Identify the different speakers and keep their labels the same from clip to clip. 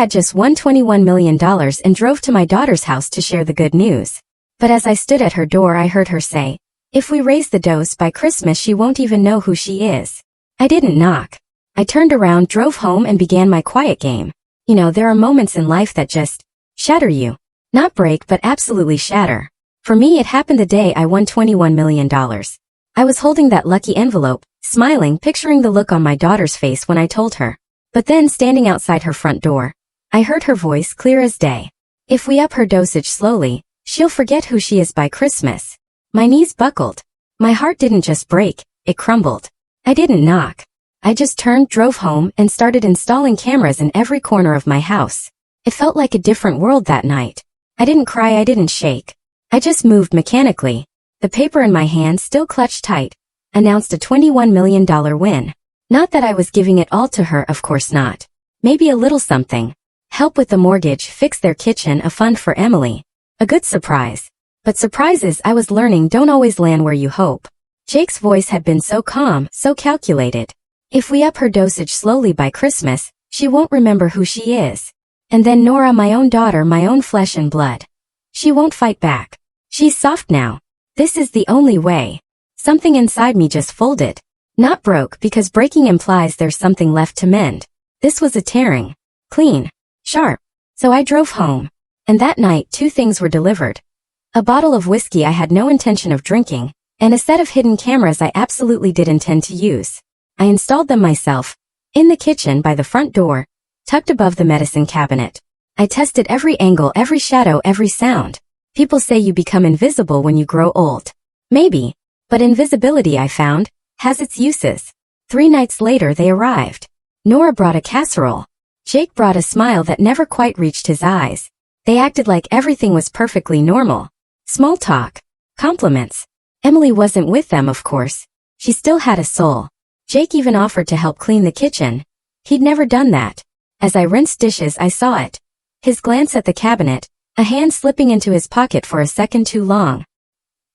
Speaker 1: had just won $21 million and drove to my daughter's house to share the good news. But as I stood at her door, I heard her say, "If we raise the dose by Christmas, she won't even know who she is." I didn't knock. I turned around, drove home, and began my quiet game. You know, there are moments in life that just shatter you. Not break, but absolutely shatter. For me, it happened the day I won $21 million. I was holding that lucky envelope, smiling, picturing the look on my daughter's face when I told her. But then, standing outside her front door, I heard her voice clear as day. "If we up her dosage slowly, she'll forget who she is by Christmas." My knees buckled. My heart didn't just break, it crumbled. I didn't knock. I just turned, drove home, and started installing cameras in every corner of my house. It felt like a different world that night. I didn't cry, I didn't shake. I just moved mechanically. The paper in my hand, still clutched tight, announced a $21 million win. Not that I was giving it all to her, of course not. Maybe a little something. Help with the mortgage, fix their kitchen, a fund for Emily. A good surprise. But surprises, I was learning, don't always land where you hope. Jake's voice had been so calm, so calculated. "If we up her dosage slowly by Christmas, she won't remember who she is. And then Nora, my own daughter, my own flesh and blood. She won't fight back. She's soft now. This is the only way." Something inside me just folded. Not broke, because breaking implies there's something left to mend. This was a tearing. Clean. Sharp. So I drove home. And that night, two things were delivered. A bottle of whiskey I had no intention of drinking, and a set of hidden cameras I absolutely did intend to use. I installed them myself, in the kitchen by the front door, tucked above the medicine cabinet. I tested every angle, every shadow, every sound. People say you become invisible when you grow old. Maybe. But invisibility, I found, has its uses. 3 nights later they arrived. Nora brought a casserole. Jake brought a smile that never quite reached his eyes. They acted like everything was perfectly normal. Small talk. Compliments. Emily wasn't with them, of course. She still had a soul. Jake even offered to help clean the kitchen. He'd never done that. As I rinsed dishes, I saw it. His glance at the cabinet, a hand slipping into his pocket for a second too long.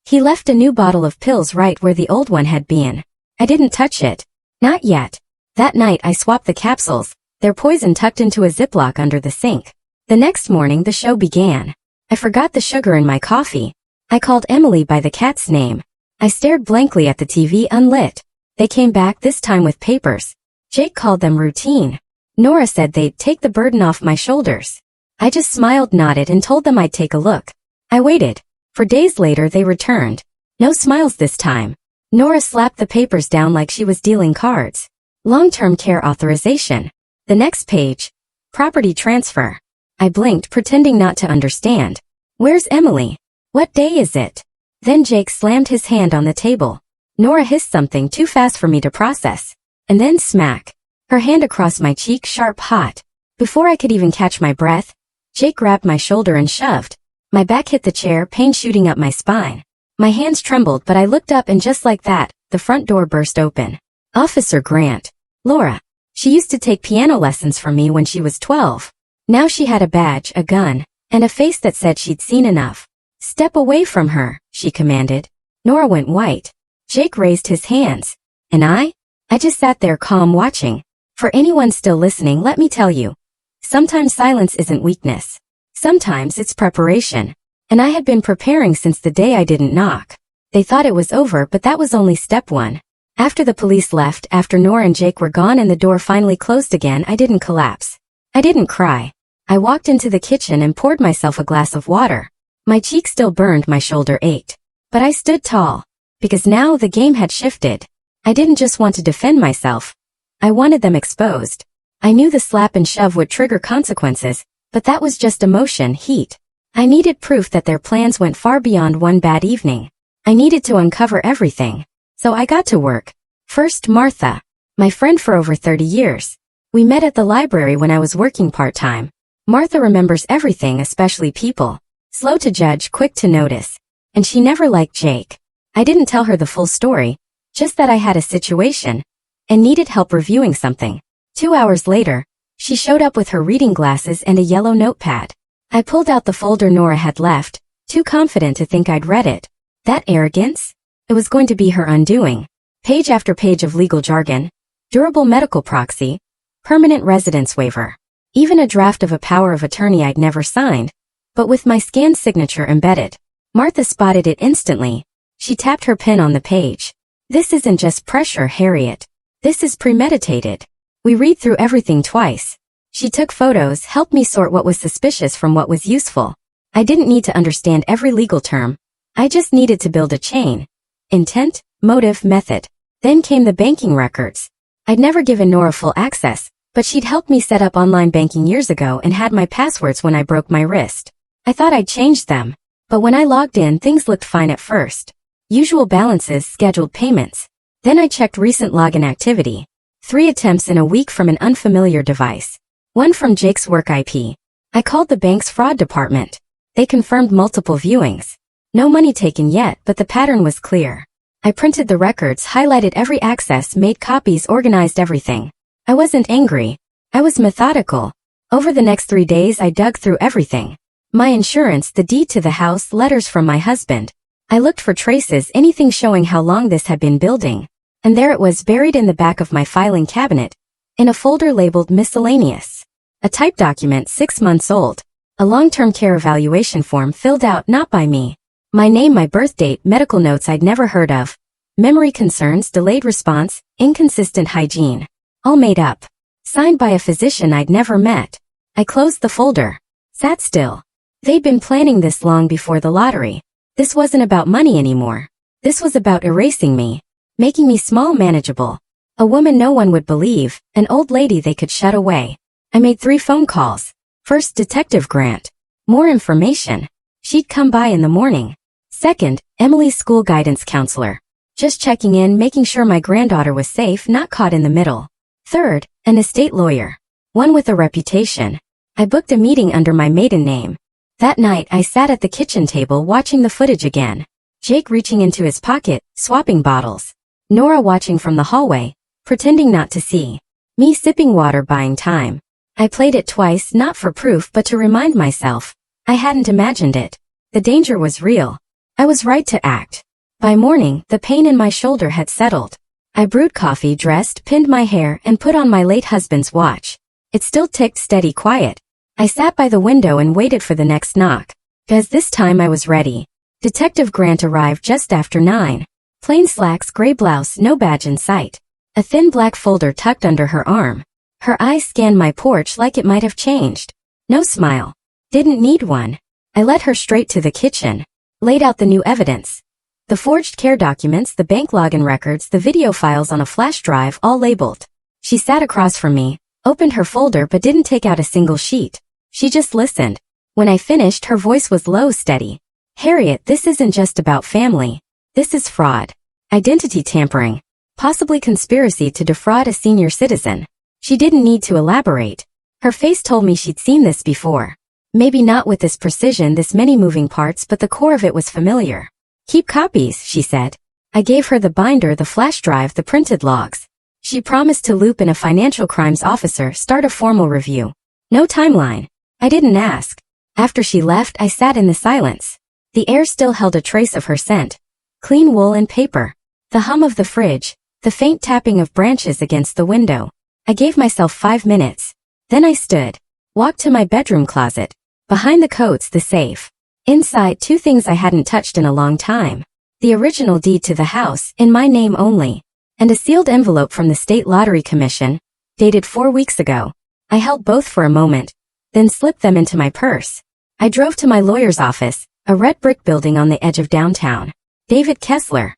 Speaker 1: He left a new bottle of pills right where the old one had been. I didn't touch it. Not yet. That night I swapped the capsules, their poison tucked into a Ziploc under the sink. The next morning the show began. I forgot the sugar in my coffee. I called Emily by the cat's name. I stared blankly at the TV unlit. They came back, this time with papers. Jake called them routine. Nora said they'd take the burden off my shoulders. I just smiled, nodded, and told them I'd take a look. I waited. For days later they returned. No smiles this time. Nora slapped the papers down like she was dealing cards. Long-term care authorization. The next page. Property transfer. I blinked, pretending not to understand. Where's Emily? What day is it? Then Jake slammed his hand on the table. Nora hissed something too fast for me to process. And then smack. Her hand across my cheek, sharp, hot. Before I could even catch my breath, Jake grabbed my shoulder and shoved. My back hit the chair, pain shooting up my spine. My hands trembled, but I looked up, and just like that, the front door burst open. Officer Grant. Laura. She used to take piano lessons from me when she was 12. Now she had a badge, a gun, and a face that said she'd seen enough. "Step away from her," she commanded. Nora went white. Jake raised his hands. And I just sat there calm, watching. For anyone still listening, let me tell you. Sometimes silence isn't weakness. Sometimes it's preparation. And I had been preparing since the day I didn't knock. They thought it was over, but that was only step 1. After the police left, after Nora and Jake were gone and the door finally closed again, I didn't collapse. I didn't cry. I walked into the kitchen and poured myself a glass of water. My cheek still burned, my shoulder ached. But I stood tall. Because now the game had shifted. I didn't just want to defend myself. I wanted them exposed. I knew the slap and shove would trigger consequences, but that was just emotion, heat. I needed proof that their plans went far beyond one bad evening. I needed to uncover everything. So I got to work. First, Martha. My friend for over 30 years. We met at the library when I was working part-time. Martha remembers everything, especially people. Slow to judge, quick to notice. And she never liked Jake. I didn't tell her the full story, just that I had a situation and needed help reviewing something. 2 hours later, she showed up with her reading glasses and a yellow notepad. I pulled out the folder Nora had left, too confident to think I'd read it. That arrogance? It was going to be her undoing. Page after page of legal jargon, durable medical proxy, permanent residence waiver. Even a draft of a power of attorney I'd never signed, but with my scanned signature embedded. Martha spotted it instantly. She tapped her pen on the page. This isn't just pressure, Harriet. This is premeditated. We read through everything twice. She took photos, helped me sort what was suspicious from what was useful. I didn't need to understand every legal term. I just needed to build a chain. Intent, motive, method. Then came the banking records. I'd never given Nora full access, but she'd helped me set up online banking years ago and had my passwords when I broke my wrist. I thought I'd changed them, but when I logged in, things looked fine at first. Usual balances, scheduled payments. Then I checked recent login activity. 3 attempts in a week from an unfamiliar device. 1 from Jake's work IP. I called the bank's fraud department. They confirmed multiple viewings. No money taken yet, but the pattern was clear. I printed the records, highlighted every access, made copies, organized everything. I wasn't angry. I was methodical. Over the next 3 days I dug through everything. My insurance, the deed to the house, letters from my husband. I looked for traces, anything showing how long this had been building. And there it was, buried in the back of my filing cabinet, in a folder labeled Miscellaneous. A typed document 6 months old. A long-term care evaluation form filled out not by me. My name, my birth date, medical notes I'd never heard of. Memory concerns, delayed response, inconsistent hygiene. All made up. Signed by a physician I'd never met. I closed the folder. Sat still. They'd been planning this long before the lottery. This wasn't about money anymore. This was about erasing me. Making me small, manageable. A woman no one would believe, an old lady they could shut away. I made 3 phone calls. First, Detective Grant. More information. She'd come by in the morning. Second, Emily's school guidance counselor. Just checking in, making sure my granddaughter was safe, not caught in the middle. Third, an estate lawyer. One with a reputation. I booked a meeting under my maiden name. That night I sat at the kitchen table watching the footage again. Jake reaching into his pocket, swapping bottles. Nora watching from the hallway, pretending not to see. Me sipping water, buying time. I played it twice, not for proof but to remind myself. I hadn't imagined it. The danger was real. I was right to act. By morning, the pain in my shoulder had settled. I brewed coffee, dressed, pinned my hair, and put on my late husband's watch. It still ticked steady, quiet. I sat by the window and waited for the next knock. Because this time I was ready. Detective Grant arrived just after 9. Plain slacks, gray blouse, no badge in sight. A thin black folder tucked under her arm. Her eyes scanned my porch like it might have changed. No smile. Didn't need one. I led her straight to the kitchen. Laid out the new evidence. The forged care documents, the bank login records, the video files on a flash drive, all labeled. She sat across from me, opened her folder but didn't take out a single sheet. She just listened. When I finished, her voice was low, steady. Harriet, this isn't just about family. This is fraud. Identity tampering. Possibly conspiracy to defraud a senior citizen. She didn't need to elaborate. Her face told me she'd seen this before. Maybe not with this precision, this many moving parts, but the core of it was familiar. Keep copies, she said. I gave her the binder, the flash drive, the printed logs. She promised to loop in a financial crimes officer, start a formal review. No timeline. I didn't ask. After she left, I sat in the silence. The air still held a trace of her scent. Clean wool and paper. The hum of the fridge. The faint tapping of branches against the window. I gave myself 5 minutes. Then I stood. Walked to my bedroom closet. Behind the coats, the safe. Inside, 2 things I hadn't touched in a long time. The original deed to the house, in my name only. And a sealed envelope from the State Lottery Commission, dated 4 weeks ago. I held both for a moment, then slipped them into my purse. I drove to my lawyer's office, a red brick building on the edge of downtown. David Kessler.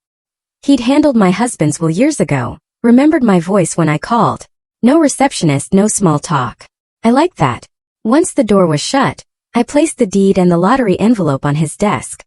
Speaker 1: He'd handled my husband's will years ago, remembered my voice when I called. No receptionist, no small talk. I liked that. Once the door was shut, I placed the deed and the lottery envelope on his desk.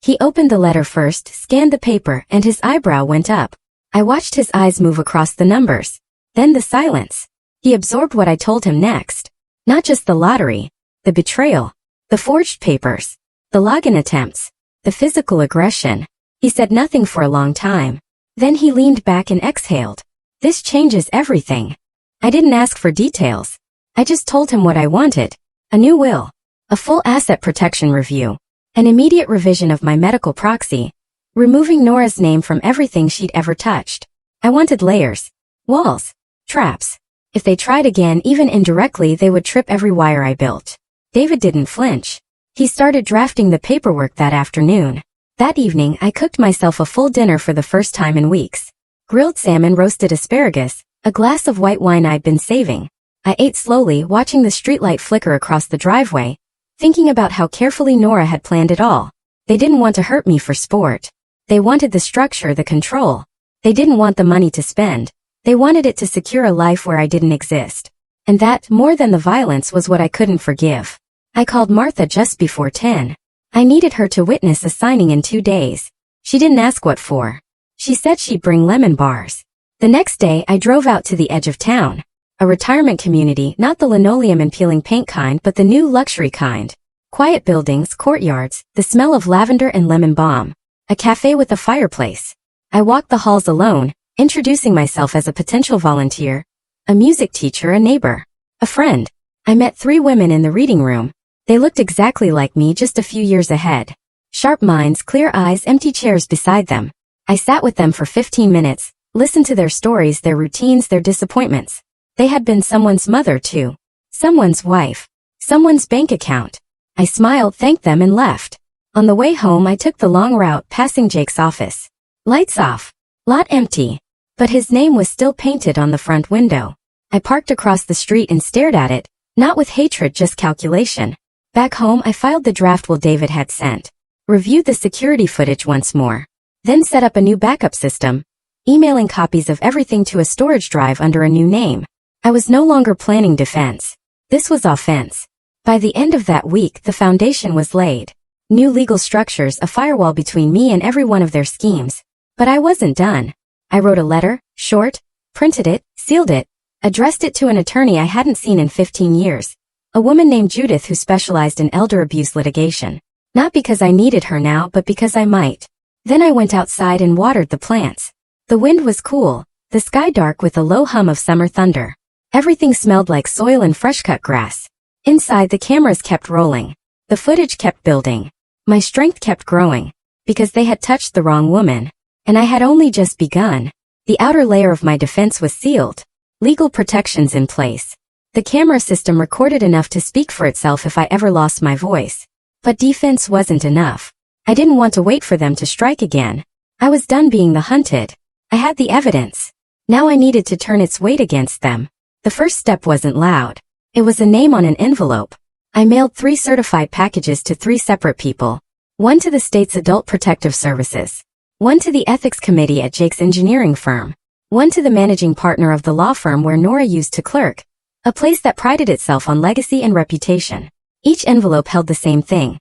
Speaker 1: He opened the letter first, scanned the paper, and his eyebrow went up. I watched his eyes move across the numbers. Then the silence. He absorbed what I told him next. Not just the lottery, the betrayal, the forged papers, the login attempts, the physical aggression. He said nothing for a long time. Then he leaned back and exhaled. This changes everything. I didn't ask for details. I just told him what I wanted. A new will. A full asset protection review. An immediate revision of my medical proxy. Removing Nora's name from everything she'd ever touched. I wanted layers. Walls. Traps. If they tried again, even indirectly, they would trip every wire I built. David didn't flinch. He started drafting the paperwork that afternoon. That evening, I cooked myself a full dinner for the first time in weeks. Grilled salmon, roasted asparagus, a glass of white wine I'd been saving. I ate slowly, watching the streetlight flicker across the driveway, thinking about how carefully Nora had planned it all. They didn't want to hurt me for sport. They wanted the structure, the control. They didn't want the money to spend. They wanted it to secure a life where I didn't exist. And that, more than the violence, was what I couldn't forgive. I called Martha just before 10. I needed her to witness a signing in 2 days. She didn't ask what for. She said she'd bring lemon bars. The next day, I drove out to the edge of town. A retirement community, not the linoleum and peeling paint kind, but the new luxury kind. Quiet buildings, courtyards, the smell of lavender and lemon balm. A cafe with a fireplace. I walked the halls alone, introducing myself as a potential volunteer, a music teacher, a neighbor, a friend. I met 3 women in the reading room. They looked exactly like me, just a few years ahead. Sharp minds, clear eyes, empty chairs beside them. I sat with them for 15 minutes, listened to their stories, their routines, their disappointments. They had been someone's mother too. Someone's wife. Someone's bank account. I smiled, thanked them, and left. On the way home, I took the long route, passing Jake's office. Lights off. Lot empty. But his name was still painted on the front window. I parked across the street and stared at it, not with hatred, just calculation. Back home, I filed the draft Will David had sent. Reviewed the security footage once more. Then set up a new backup system, emailing copies of everything to a storage drive under a new name. I was no longer planning defense. This was offense. By the end of that week, the foundation was laid. New legal structures, a firewall between me and every one of their schemes. But I wasn't done. I wrote a letter, short, printed it, sealed it, addressed it to an attorney I hadn't seen in 15 years. A woman named Judith who specialized in elder abuse litigation. Not because I needed her now, but because I might. Then I went outside and watered the plants. The wind was cool, the sky dark with a low hum of summer thunder. Everything smelled like soil and fresh-cut grass. Inside, the cameras kept rolling. The footage kept building. My strength kept growing. Because they had touched the wrong woman. And I had only just begun. The outer layer of my defense was sealed. Legal protections in place. The camera system recorded enough to speak for itself if I ever lost my voice. But defense wasn't enough. I didn't want to wait for them to strike again. I was done being the hunted. I had the evidence. Now I needed to turn its weight against them. The first step wasn't loud. It was a name on an envelope. I mailed 3 certified packages to 3 separate people. One to the state's Adult Protective Services. One to the ethics committee at Jake's engineering firm. One to the managing partner of the law firm where Nora used to clerk. A place that prided itself on legacy and reputation. Each envelope held the same thing.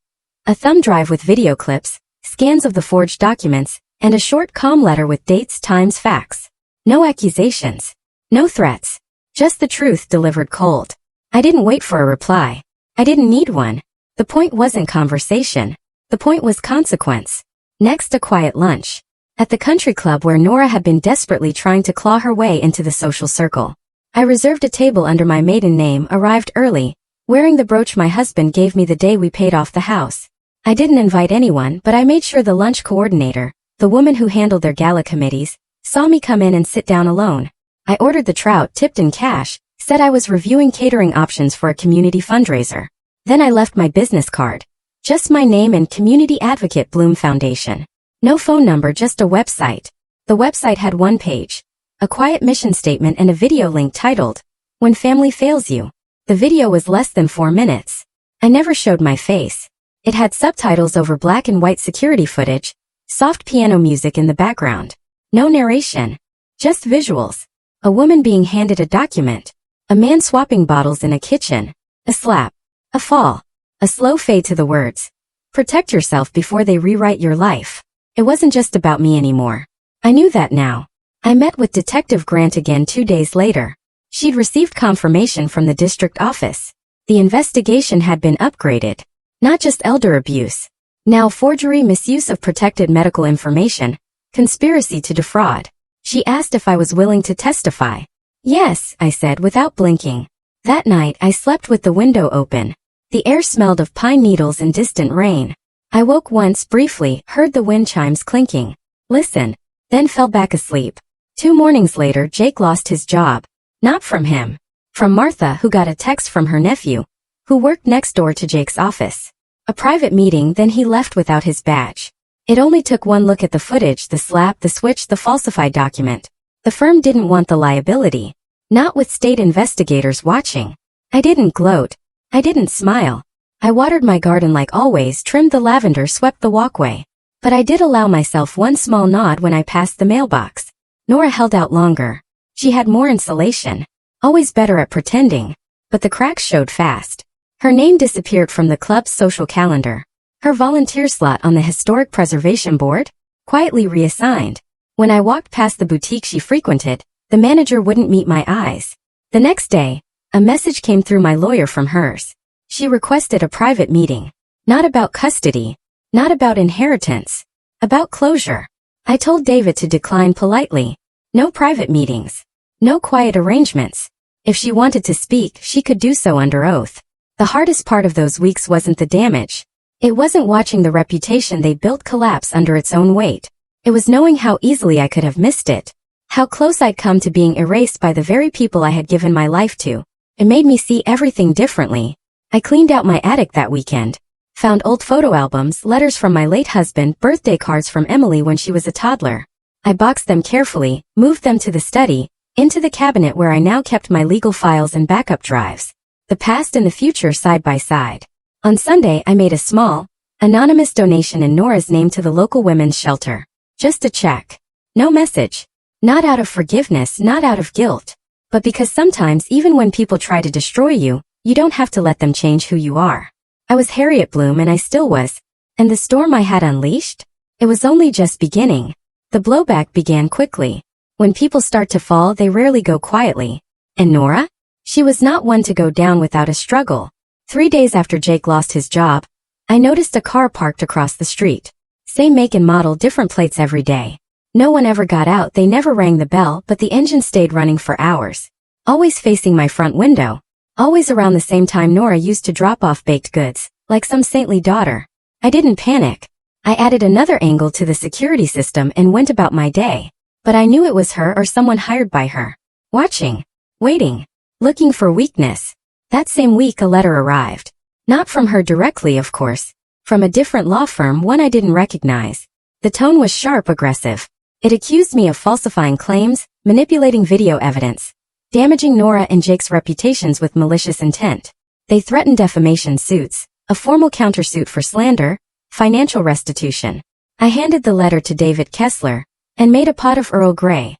Speaker 1: A thumb drive with video clips, scans of the forged documents, and a short calm letter with dates, times, facts. No accusations. No threats. Just the truth delivered cold. I didn't wait for a reply. I didn't need one. The point wasn't conversation. The point was consequence. Next, a quiet lunch. At the country club where Nora had been desperately trying to claw her way into the social circle. I reserved a table under my maiden name, arrived early, wearing the brooch my husband gave me the day we paid off the house. I didn't invite anyone, but I made sure the lunch coordinator, the woman who handled their gala committees, saw me come in and sit down alone. I ordered the trout, tipped in cash, said I was reviewing catering options for a community fundraiser. Then I left my business card. Just my name and Community Advocate Bloom Foundation. No phone number, just a website. The website had 1 page. A quiet mission statement and a video link titled, When Family Fails You. The video was less than 4 minutes. I never showed my face. It had subtitles over black and white security footage, soft piano music in the background. No narration. Just visuals. A woman being handed a document. A man swapping bottles in a kitchen. A slap. A fall. A slow fade to the words. Protect yourself before they rewrite your life. It wasn't just about me anymore. I knew that now. I met with Detective Grant again 2 days later. She'd received confirmation from the district office. The investigation had been upgraded. Not just elder abuse. Now forgery, misuse of protected medical information, conspiracy to defraud. She asked if I was willing to testify. Yes, I said without blinking. That night I slept with the window open. The air smelled of pine needles and distant rain. I woke once briefly, heard the wind chimes clinking. Listened. Then fell back asleep. 2 mornings later, Jake lost his job. Not from him. From Martha, who got a text from her nephew, who worked next door to Jake's office. A private meeting, then he left without his badge. It only took one look at the footage, the slap, the switch, the falsified document. The firm didn't want the liability. Not with state investigators watching. I didn't gloat. I didn't smile. I watered my garden like always, trimmed the lavender, swept the walkway. But I did allow myself one small nod when I passed the mailbox. Nora held out longer. She had more insulation. Always better at pretending. But the cracks showed fast. Her name disappeared from the club's social calendar. Her volunteer slot on the historic preservation board? Quietly reassigned. When I walked past the boutique she frequented, the manager wouldn't meet my eyes. The next day, a message came through my lawyer from hers. She requested a private meeting. Not about custody. Not about inheritance. About closure. I told David to decline politely. No private meetings. No quiet arrangements. If she wanted to speak, she could do so under oath. The hardest part of those weeks wasn't the damage. It wasn't watching the reputation they built collapse under its own weight. It was knowing how easily I could have missed it. How close I'd come to being erased by the very people I had given my life to. It made me see everything differently. I cleaned out my attic that weekend. Found old photo albums, letters from my late husband, birthday cards from Emily when she was a toddler. I boxed them carefully, moved them to the study, into the cabinet where I now kept my legal files and backup drives. The past and the future side by side. On Sunday, I made a small, anonymous donation in Nora's name to the local women's shelter. Just a check. No message. Not out of forgiveness, not out of guilt. But because sometimes even when people try to destroy you, you don't have to let them change who you are. I was Harriet Bloom and I still was. And the storm I had unleashed? It was only just beginning. The blowback began quickly. When people start to fall, they rarely go quietly. And Nora? She was not one to go down without a struggle. 3 days after Jake lost his job, I noticed a car parked across the street. Same make and model, different plates every day. No one ever got out, they never rang the bell, but the engine stayed running for hours. Always facing my front window. Always around the same time Nora used to drop off baked goods, like some saintly daughter. I didn't panic. I added another angle to the security system and went about my day. But I knew it was her or someone hired by her. Watching. Waiting. Looking for weakness. That same week a letter arrived. Not from her directly, of course. From a different law firm, one I didn't recognize. The tone was sharp, aggressive. It accused me of falsifying claims, manipulating video evidence, damaging Nora and Jake's reputations with malicious intent. They threatened defamation suits, a formal countersuit for slander, financial restitution. I handed the letter to David Kessler and made a pot of Earl Grey.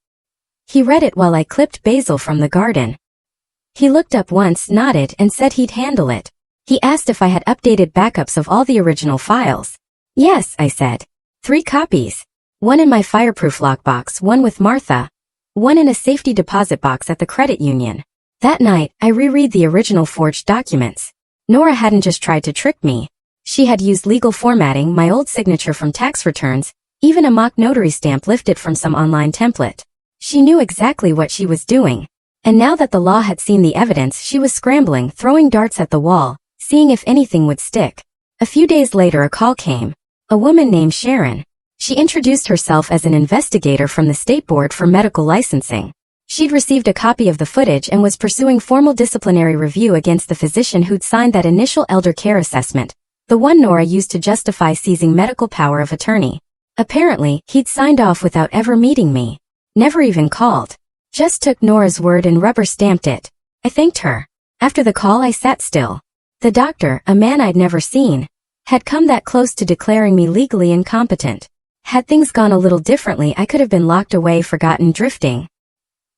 Speaker 1: He read it while I clipped basil from the garden. He looked up once, nodded, and said he'd handle it. He asked if I had updated backups of all the original files. Yes, I said. 3 copies. One in my fireproof lockbox, one with Martha, one in a safety deposit box at the credit union. That night, I reread the original forged documents. Nora hadn't just tried to trick me. She had used legal formatting, my old signature from tax returns, even a mock notary stamp lifted from some online template. She knew exactly what she was doing. And now that the law had seen the evidence, she was scrambling, throwing darts at the wall, seeing if anything would stick. A few days later a call came. A woman named Sharon. She introduced herself as an investigator from the State Board for Medical Licensing. She'd received a copy of the footage and was pursuing formal disciplinary review against the physician who'd signed that initial elder care assessment, the one Nora used to justify seizing medical power of attorney. Apparently, he'd signed off without ever meeting me. Never even called. Just took Nora's word and rubber-stamped it. I thanked her. After the call I sat still. The doctor, a man I'd never seen, had come that close to declaring me legally incompetent. Had things gone a little differently, I could have been locked away, forgotten, drifting.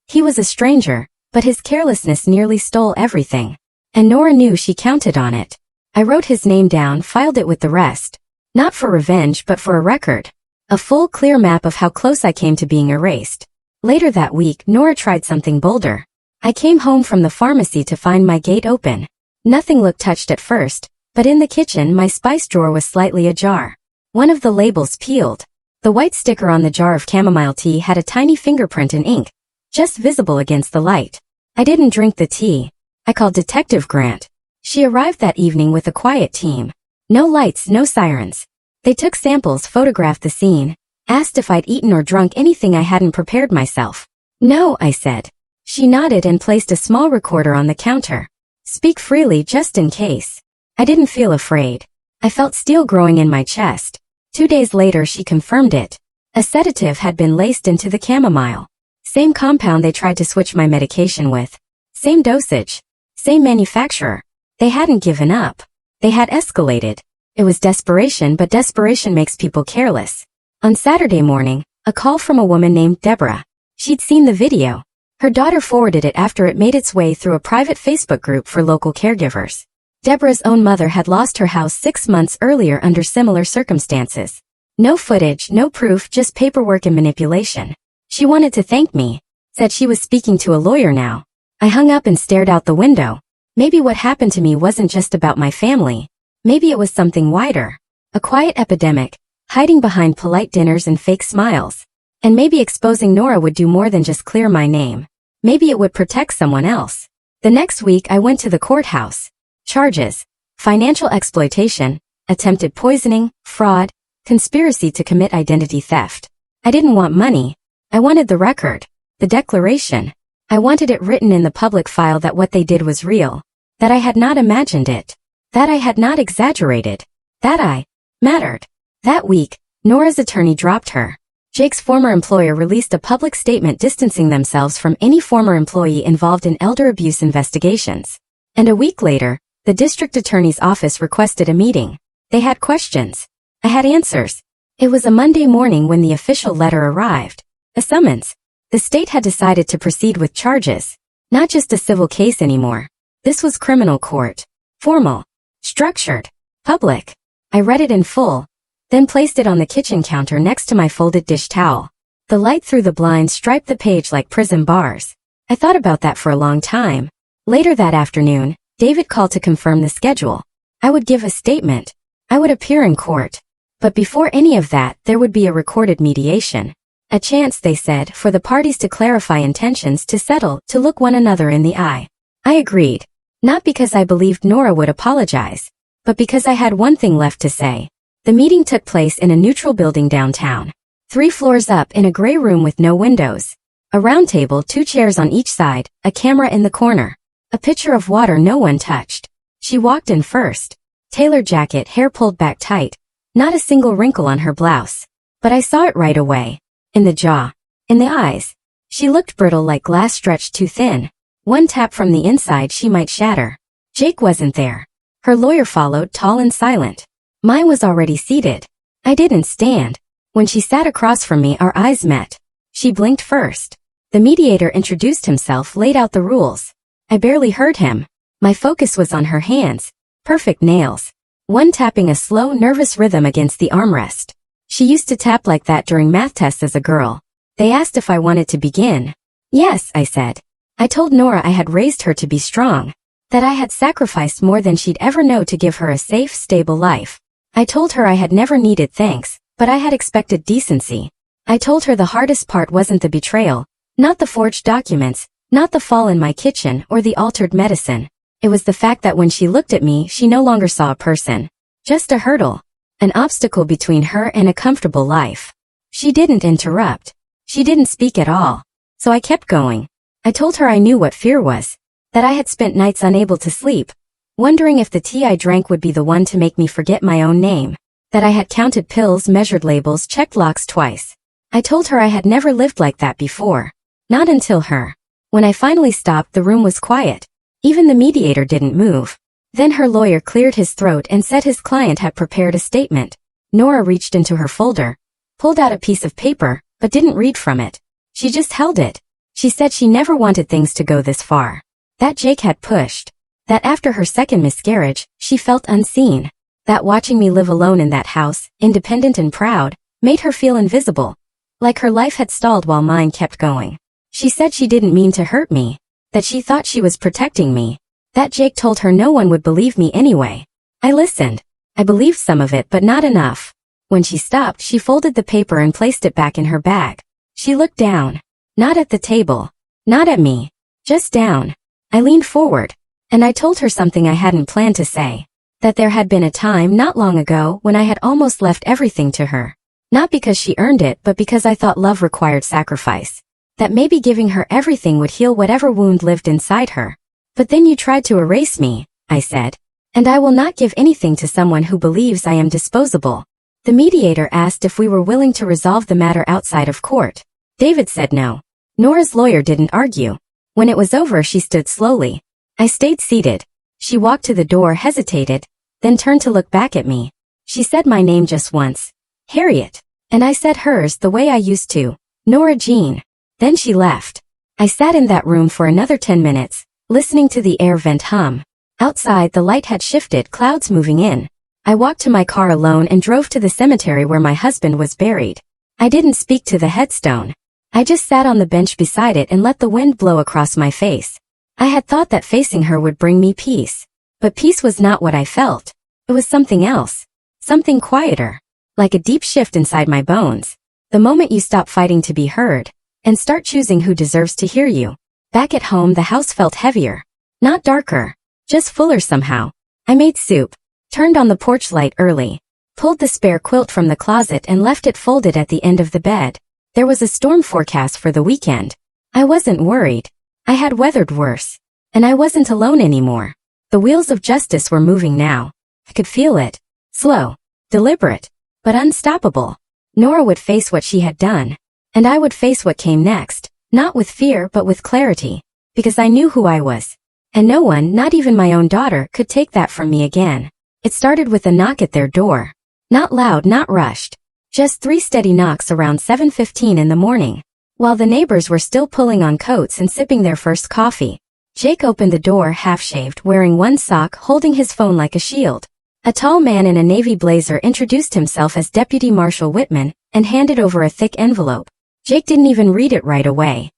Speaker 1: He was a stranger, but his carelessness nearly stole everything. And Nora knew she counted on it. I wrote his name down, filed it with the rest. Not for revenge, but for a record. A full, clear map of how close I came to being erased. Later that week, Nora tried something bolder. I came home from the pharmacy to find my gate open. Nothing looked touched at first, but in the kitchen my spice drawer was slightly ajar. One of the labels peeled. The white sticker on the jar of chamomile tea had a tiny fingerprint in ink, just visible against the light. I didn't drink the tea. I called Detective Grant. She arrived that evening with a quiet team. No lights, no sirens. They took samples, photographed the scene, asked if I'd eaten or drunk anything I hadn't prepared myself. No, I said. She nodded and placed a small recorder on the counter. Speak freely just in case. I didn't feel afraid. I felt steel growing in my chest. 2 days later she confirmed it. A sedative had been laced into the chamomile. Same compound they tried to switch my medication with. Same dosage. Same manufacturer. They hadn't given up. They had escalated. It was desperation, but desperation makes people careless. On Saturday morning, a call from a woman named Deborah. She'd seen the video. Her daughter forwarded it after it made its way through a private Facebook group for local caregivers. Deborah's own mother had lost her house 6 months earlier under similar circumstances. No footage, no proof, just paperwork and manipulation. She wanted to thank me. Said she was speaking to a lawyer now. I hung up and stared out the window. Maybe what happened to me wasn't just about my family. Maybe it was something wider. A quiet epidemic, hiding behind polite dinners and fake smiles. And maybe exposing Nora would do more than just clear my name. Maybe it would protect someone else. The next week I went to the courthouse. Charges: financial exploitation, attempted poisoning, fraud, conspiracy to commit identity theft. I didn't want money. I wanted the record, the declaration. I wanted it written in the public file that what they did was real, that I had not imagined it, that I had not exaggerated, that I mattered. That week, Nora's attorney dropped her. Jake's former employer released a public statement distancing themselves from any former employee involved in elder abuse investigations. And a week later, the district attorney's office requested a meeting. They had questions. I had answers. It was a Monday morning when the official letter arrived. A summons. The state had decided to proceed with charges. Not just a civil case anymore. This was criminal court. Formal. Structured. Public. I read it in full, then placed it on the kitchen counter next to my folded dish towel. The light through the blinds striped the page like prison bars. I thought about that for a long time. Later that afternoon, David called to confirm the schedule. I would give a statement. I would appear in court. But before any of that, there would be a recorded mediation. A chance, they said, for the parties to clarify intentions, to settle, to look one another in the eye. I agreed. Not because I believed Nora would apologize, but because I had one thing left to say. The meeting took place in a neutral building downtown. 3 floors up in a gray room with no windows. A round table, 2 chairs on each side, a camera in the corner. A pitcher of water no one touched. She walked in first. Tailored jacket, hair pulled back tight. Not a single wrinkle on her blouse. But I saw it right away. In the jaw. In the eyes. She looked brittle, like glass stretched too thin. One tap from the inside she might shatter. Jake wasn't there. Her lawyer followed, tall and silent. Mine was already seated. I didn't stand. When she sat across from me, our eyes met. She blinked first. The mediator introduced himself, laid out the rules. I barely heard him. My focus was on her hands. Perfect nails. One tapping a slow, nervous rhythm against the armrest. She used to tap like that during math tests as a girl. They asked if I wanted to begin. Yes, I said. I told Nora I had raised her to be strong. That I had sacrificed more than she'd ever know to give her a safe, stable life. I told her I had never needed thanks, but I had expected decency. I told her the hardest part wasn't the betrayal, not the forged documents, not the fall in my kitchen or the altered medicine. It was the fact that when she looked at me, she no longer saw a person. Just a hurdle. An obstacle between her and a comfortable life. She didn't interrupt. She didn't speak at all. So I kept going. I told her I knew what fear was. That I had spent nights unable to sleep, wondering if the tea I drank would be the one to make me forget my own name. That I had counted pills, measured labels, checked locks twice. I told her I had never lived like that before. Not until her. When I finally stopped, the room was quiet. Even the mediator didn't move. Then her lawyer cleared his throat and said his client had prepared a statement. Nora reached into her folder, pulled out a piece of paper, but didn't read from it. She just held it. She said she never wanted things to go this far. That Jake had pushed. That after her second miscarriage, she felt unseen. That watching me live alone in that house, independent and proud, made her feel invisible. Like her life had stalled while mine kept going. She said she didn't mean to hurt me. That she thought she was protecting me. That Jake told her no one would believe me anyway. I listened. I believed some of it, but not enough. When she stopped, she folded the paper and placed it back in her bag. She looked down. Not at the table. Not at me. Just down. I leaned forward. And I told her something I hadn't planned to say. That there had been a time not long ago when I had almost left everything to her. Not because she earned it, but because I thought love required sacrifice. that maybe giving her everything would heal whatever wound lived inside her. But then you tried to erase me, I said. And I will not give anything to someone who believes I am disposable. The mediator asked if we were willing to resolve the matter outside of court. David said no. Nora's lawyer didn't argue. When it was over, she stood slowly. I stayed seated. She walked to the door, hesitated, then turned to look back at me. She said my name just once. Harriet. And I said hers the way I used to. Nora Jean. Then she left. I sat in that room for another 10 minutes, listening to the air vent hum. Outside, the light had shifted, clouds moving in. I walked to my car alone and drove to the cemetery where my husband was buried. I didn't speak to the headstone. I just sat on the bench beside it and let the wind blow across my face. I had thought that facing her would bring me peace. But peace was not what I felt. It was something else. Something quieter. Like a deep shift inside my bones. The moment you stop fighting to be heard, and start choosing who deserves to hear you. Back at home, the house felt heavier. Not darker. Just fuller somehow. I made soup. Turned on the porch light early. Pulled the spare quilt from the closet and left it folded at the end of the bed. There was a storm forecast for the weekend. I wasn't worried. I had weathered worse. And I wasn't alone anymore. The wheels of justice were moving now. I could feel it. Slow. Deliberate. But unstoppable. Nora would face what she had done. And I would face what came next. Not with fear but with clarity. Because I knew who I was. And no one, not even my own daughter, could take that from me again. It started with a knock at their door. Not loud, not rushed. Just 3 steady knocks around 7:15 in the morning. While the neighbors were still pulling on coats and sipping their first coffee. Jake opened the door, half-shaved, wearing one sock, holding his phone like a shield. A tall man in a navy blazer introduced himself as Deputy Marshal Whitman and handed over a thick envelope. Jake didn't even read it right away.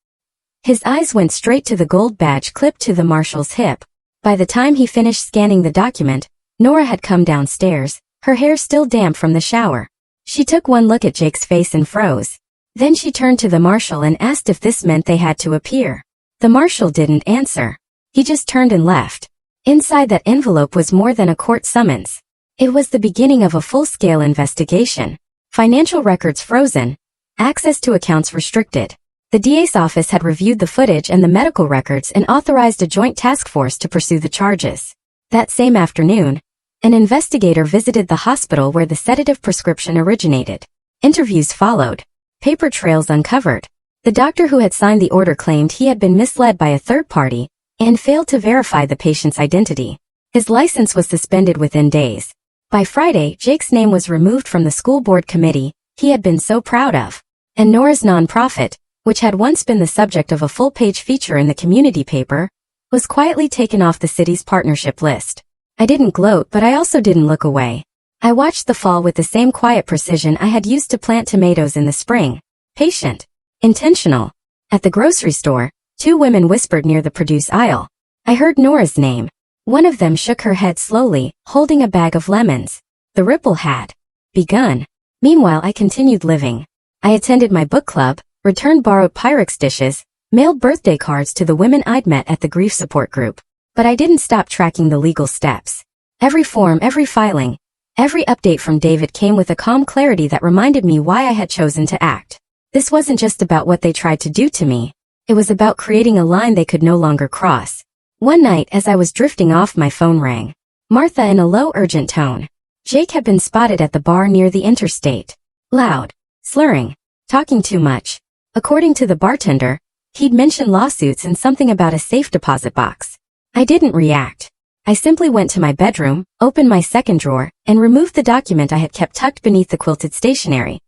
Speaker 1: His eyes went straight to the gold badge clipped to the marshal's hip. By the time he finished scanning the document, Nora had come downstairs, her hair still damp from the shower. She took one look at Jake's face and froze. Then she turned to the marshal and asked if this meant they had to appear. The marshal didn't answer. He just turned and left. Inside that envelope was more than a court summons. It was the beginning of a full-scale investigation. Financial records frozen. Access to accounts restricted. The DA's office had reviewed the footage and the medical records and authorized a joint task force to pursue the charges. That same afternoon, an investigator visited the hospital where the sedative prescription originated. Interviews followed. Paper trails uncovered. The doctor who had signed the order claimed he had been misled by a third party and failed to verify the patient's identity. His license was suspended within days. By Friday, Jake's name was removed from the school board committee he had been so proud of. And Nora's nonprofit, which had once been the subject of a full-page feature in the community paper, was quietly taken off the city's partnership list. I didn't gloat, but I also didn't look away. I watched the fall with the same quiet precision I had used to plant tomatoes in the spring. Patient. Intentional. At the grocery store, 2 women whispered near the produce aisle. I heard Nora's name. One of them shook her head slowly, holding a bag of lemons. The ripple had begun. Meanwhile, I continued living. I attended my book club, returned borrowed Pyrex dishes, mailed birthday cards to the women I'd met at the grief support group. But I didn't stop tracking the legal steps. Every form, every filing, every update from David came with a calm clarity that reminded me why I had chosen to act. This wasn't just about what they tried to do to me. It was about creating a line they could no longer cross. One night, as I was drifting off, my phone rang. Martha in a low, urgent tone. Jake had been spotted at the bar near the interstate. Loud. Slurring. Talking too much. According to the bartender, he'd mentioned lawsuits and something about a safe deposit box. I didn't react. I simply went to my bedroom, opened my second drawer, and removed the document I had kept tucked beneath the quilted stationery.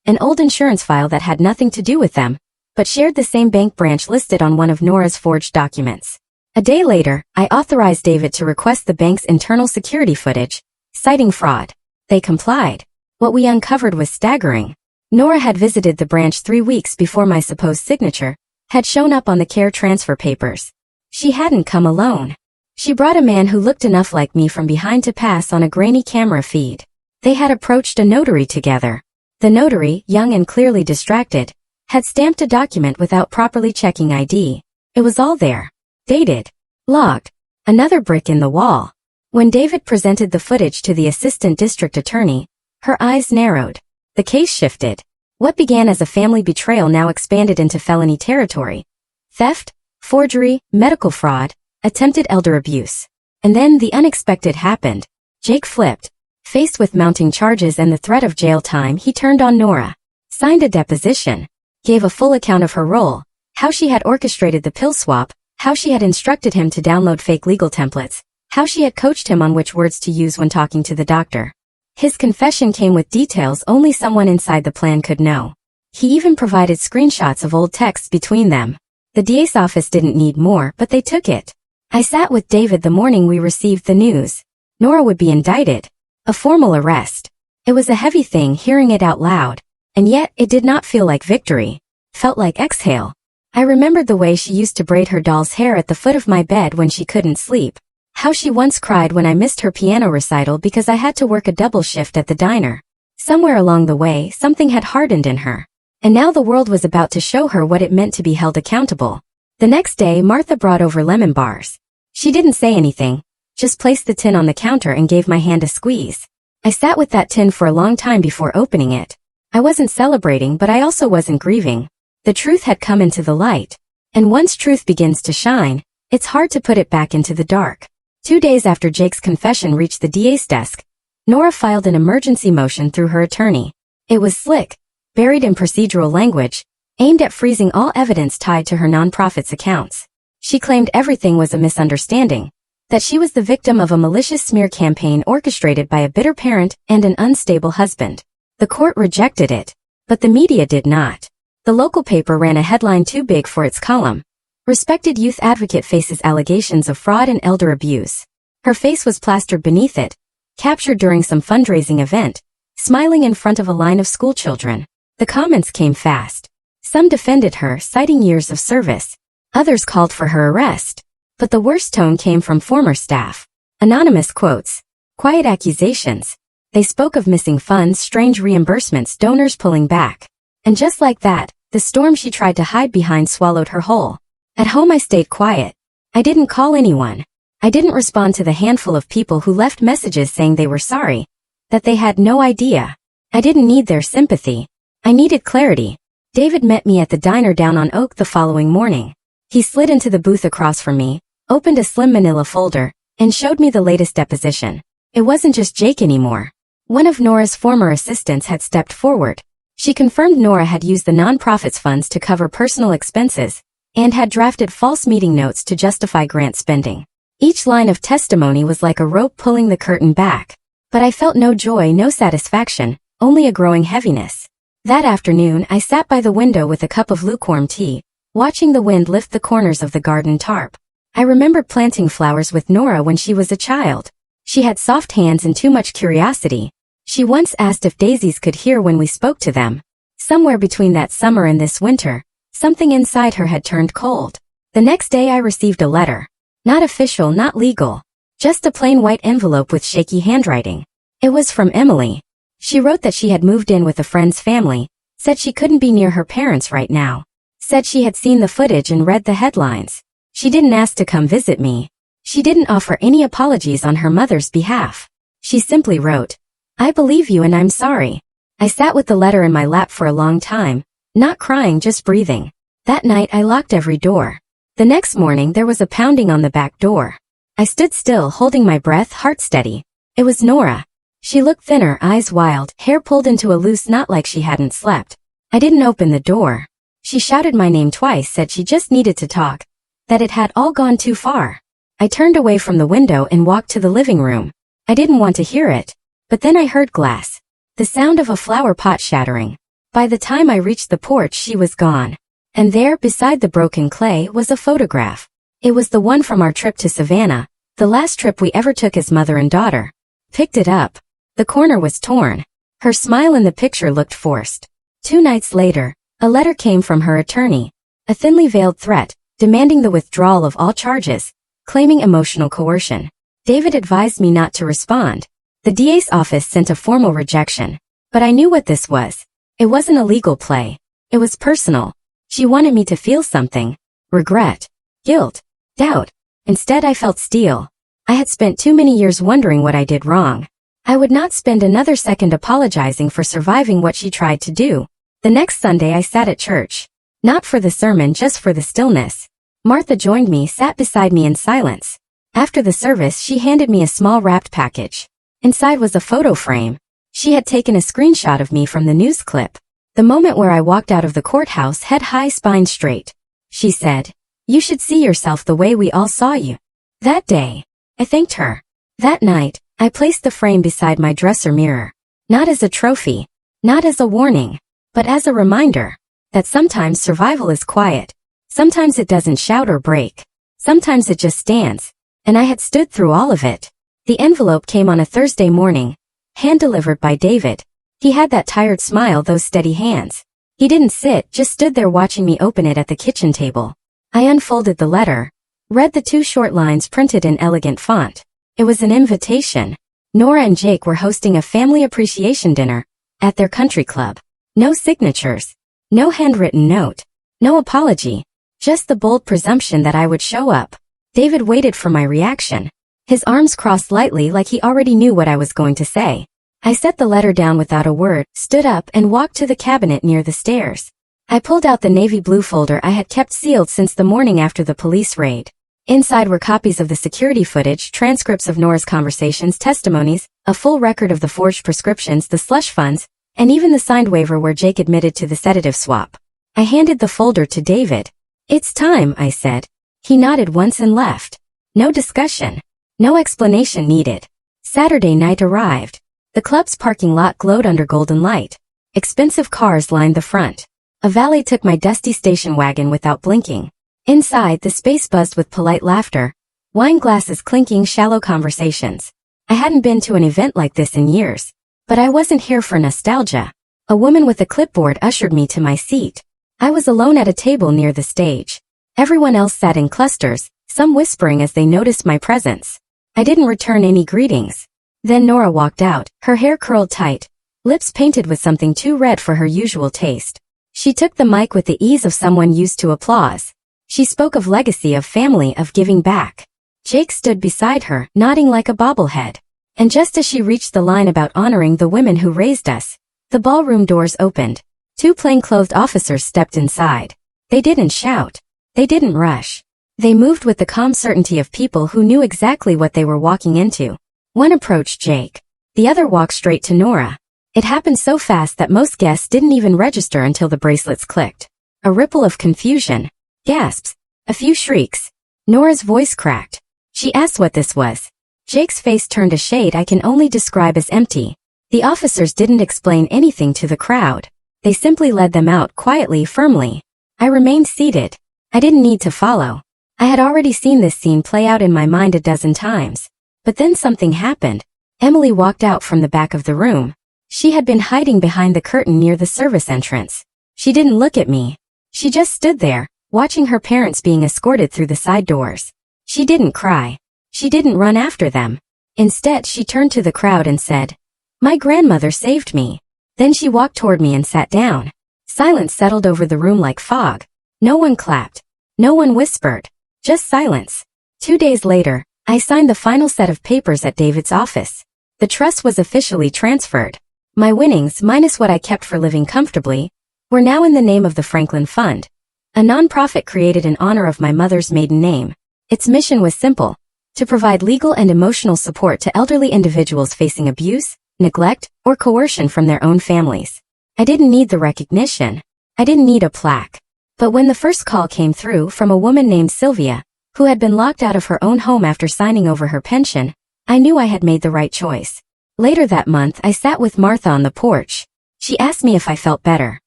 Speaker 1: An old insurance file that had nothing to do with them, but shared the same bank branch listed on one of Nora's forged documents. A day later, I authorized David to request the bank's internal security footage, citing fraud. They complied. What we uncovered was staggering. Nora had visited the branch 3 weeks before my supposed signature had shown up on the care transfer papers. She hadn't come alone. She brought a man who looked enough like me from behind to pass on a grainy camera feed. They had approached a notary together. The notary, young and clearly distracted, had stamped a document without properly checking ID. It was all there. Dated. Logged. Another brick in the wall. When David presented the footage to the assistant district attorney, her eyes narrowed. The case shifted. What began as a family betrayal now expanded into felony territory. Theft, forgery, medical fraud, attempted elder abuse. And then the unexpected happened. Jake flipped. Faced with mounting charges and the threat of jail time, he turned on Nora. Signed a deposition. Gave a full account of her role, how she had orchestrated the pill swap, how she had instructed him to download fake legal templates, how she had coached him on which words to use when talking to the doctor. His confession came with details only someone inside the plan could know. He even provided screenshots of old texts between them. The DA's office didn't need more, but they took it. I sat with David the morning we received the news. Nora would be indicted. A formal arrest. It was a heavy thing hearing it out loud. And yet, it did not feel like victory. Felt like exhale. I remembered the way she used to braid her doll's hair at the foot of my bed when she couldn't sleep. How she once cried when I missed her piano recital because I had to work a double shift at the diner. Somewhere along the way, something had hardened in her. And now the world was about to show her what it meant to be held accountable. The next day, Martha brought over lemon bars. She didn't say anything, just placed the tin on the counter and gave my hand a squeeze. I sat with that tin for a long time before opening it. I wasn't celebrating, but I also wasn't grieving. The truth had come into the light. And once truth begins to shine, it's hard to put it back into the dark. 2 days after Jake's confession reached the DA's desk, Nora filed an emergency motion through her attorney. It was slick, buried in procedural language, aimed at freezing all evidence tied to her nonprofit's accounts. She claimed everything was a misunderstanding, that she was the victim of a malicious smear campaign orchestrated by a bitter parent and an unstable husband. The court rejected it, but the media did not. The local paper ran a headline too big for its column. Respected youth advocate faces allegations of fraud and elder abuse. Her face was plastered beneath it, captured during some fundraising event, smiling in front of a line of schoolchildren. The comments came fast. Some defended her, citing years of service. Others called for her arrest. But the worst tone came from former staff. Anonymous quotes. Quiet accusations. They spoke of missing funds, strange reimbursements, donors pulling back. And just like that, the storm she tried to hide behind swallowed her whole. At home I stayed quiet. I didn't call anyone. I didn't respond to the handful of people who left messages saying they were sorry, that they had no idea. I didn't need their sympathy. I needed clarity. David met me at the diner down on Oak the following morning. He slid into the booth across from me, opened a slim manila folder, and showed me the latest deposition. It wasn't just Jake anymore. One of Nora's former assistants had stepped forward. She confirmed Nora had used the nonprofit's funds to cover personal expenses, and had drafted false meeting notes to justify grant spending. Each line of testimony was like a rope pulling the curtain back. But I felt no joy, no satisfaction, only a growing heaviness. That afternoon, I sat by the window with a cup of lukewarm tea, watching the wind lift the corners of the garden tarp. I remembered planting flowers with Nora when she was a child. She had soft hands and too much curiosity. She once asked if daisies could hear when we spoke to them. Somewhere between that summer and this winter, something inside her had turned cold. The next day I received a letter. Not official, not legal. Just a plain white envelope with shaky handwriting. It was from Emily. She wrote that she had moved in with a friend's family, said she couldn't be near her parents right now. Said she had seen the footage and read the headlines. She didn't ask to come visit me. She didn't offer any apologies on her mother's behalf. She simply wrote, "I believe you and I'm sorry." I sat with the letter in my lap for a long time, not crying, just breathing. That night I locked every door. The next morning there was a pounding on the back door. I stood still, holding my breath, heart steady. It was Nora. She looked thinner, eyes wild, hair pulled into a loose knot like she hadn't slept. I didn't open the door. She shouted my name twice, said she just needed to talk, that it had all gone too far. I turned away from the window and walked to the living room. I didn't want to hear it. But then I heard glass. The sound of a flower pot shattering. By the time I reached the porch, she was gone. And there, beside the broken clay, was a photograph. It was the one from our trip to Savannah, the last trip we ever took as mother and daughter. Picked it up. The corner was torn. Her smile in the picture looked forced. 2 nights later, a letter came from her attorney. A thinly veiled threat, demanding the withdrawal of all charges, claiming emotional coercion. David advised me not to respond. The DA's office sent a formal rejection. But I knew what this was. It wasn't a legal play. It was personal. She wanted me to feel something. Regret. Guilt. Doubt. Instead I felt steel. I had spent too many years wondering what I did wrong. I would not spend another second apologizing for surviving what she tried to do. The The next Sunday I sat at church. Not for the sermon, just for the stillness. Martha joined me, sat beside me in silence. After the service, she handed me a small wrapped package. Inside was a photo frame. She had taken a screenshot of me from the news clip. The moment where I walked out of the courthouse, head high, spine straight. She said, "You should see yourself the way we all saw you." That day, I thanked her. That night, I placed the frame beside my dresser mirror. Not as a trophy, not as a warning, but as a reminder that sometimes survival is quiet. Sometimes it doesn't shout or break. Sometimes it just stands. And I had stood through all of it. The envelope came on a Thursday morning, hand-delivered by David. He had that tired smile, those steady hands. He didn't sit, just stood there watching me open it at the kitchen table. I unfolded the letter, read the 2 short lines printed in elegant font. It was an invitation. Nora and Jake were hosting a family appreciation dinner at their country club. No signatures, no handwritten note, no apology, just the bold presumption that I would show up. David waited for my reaction. His arms crossed lightly like he already knew what I was going to say. I set the letter down without a word, stood up and walked to the cabinet near the stairs. I pulled out the navy blue folder I had kept sealed since the morning after the police raid. Inside were copies of the security footage, transcripts of Nora's conversations, testimonies, a full record of the forged prescriptions, the slush funds, and even the signed waiver where Jake admitted to the sedative swap. I handed the folder to David. "It's time," I said. He nodded once and left. No discussion. No explanation needed. Saturday night arrived. The club's parking lot glowed under golden light. Expensive cars lined the front. A valet took my dusty station wagon without blinking. Inside, the space buzzed with polite laughter, wine glasses clinking, shallow conversations. I hadn't been to an event like this in years. But I wasn't here for nostalgia. A woman with a clipboard ushered me to my seat. I was alone at a table near the stage. Everyone else sat in clusters, some whispering as they noticed my presence. I didn't return any greetings. Then Nora walked out, her hair curled tight, lips painted with something too red for her usual taste. She took the mic with the ease of someone used to applause. She spoke of legacy, of family, of giving back. Jake stood beside her, nodding like a bobblehead. And just as she reached the line about honoring the women who raised us, the ballroom doors opened. 2 plainclothed officers stepped inside. They didn't shout. They didn't rush. They moved with the calm certainty of people who knew exactly what they were walking into. One approached Jake. The other walked straight to Nora. It happened so fast that most guests didn't even register until the bracelets clicked. A ripple of confusion. Gasps. A few shrieks. Nora's voice cracked. She asked what this was. Jake's face turned a shade I can only describe as empty. The officers didn't explain anything to the crowd. They simply led them out quietly, firmly. I remained seated. I didn't need to follow. I had already seen this scene play out in my mind a dozen times. But then something happened. Emily walked out from the back of the room. She had been hiding behind the curtain near the service entrance. She didn't look at me. She just stood there, watching her parents being escorted through the side doors. She didn't cry. She didn't run after them. Instead, she turned to the crowd and said, "My grandmother saved me." Then she walked toward me and sat down. Silence settled over the room like fog. No one clapped. No one whispered. Just silence. 2 days later, I signed the final set of papers at David's office. The trust was officially transferred. My winnings, minus what I kept for living comfortably, were now in the name of the Franklin Fund, a nonprofit created in honor of my mother's maiden name. Its mission was simple: to provide legal and emotional support to elderly individuals facing abuse, neglect, or coercion from their own families. I didn't need the recognition. I didn't need a plaque. But when the first call came through from a woman named Sylvia, who had been locked out of her own home after signing over her pension, I knew I had made the right choice. Later that month, I sat with Martha on the porch. She asked me if I felt better.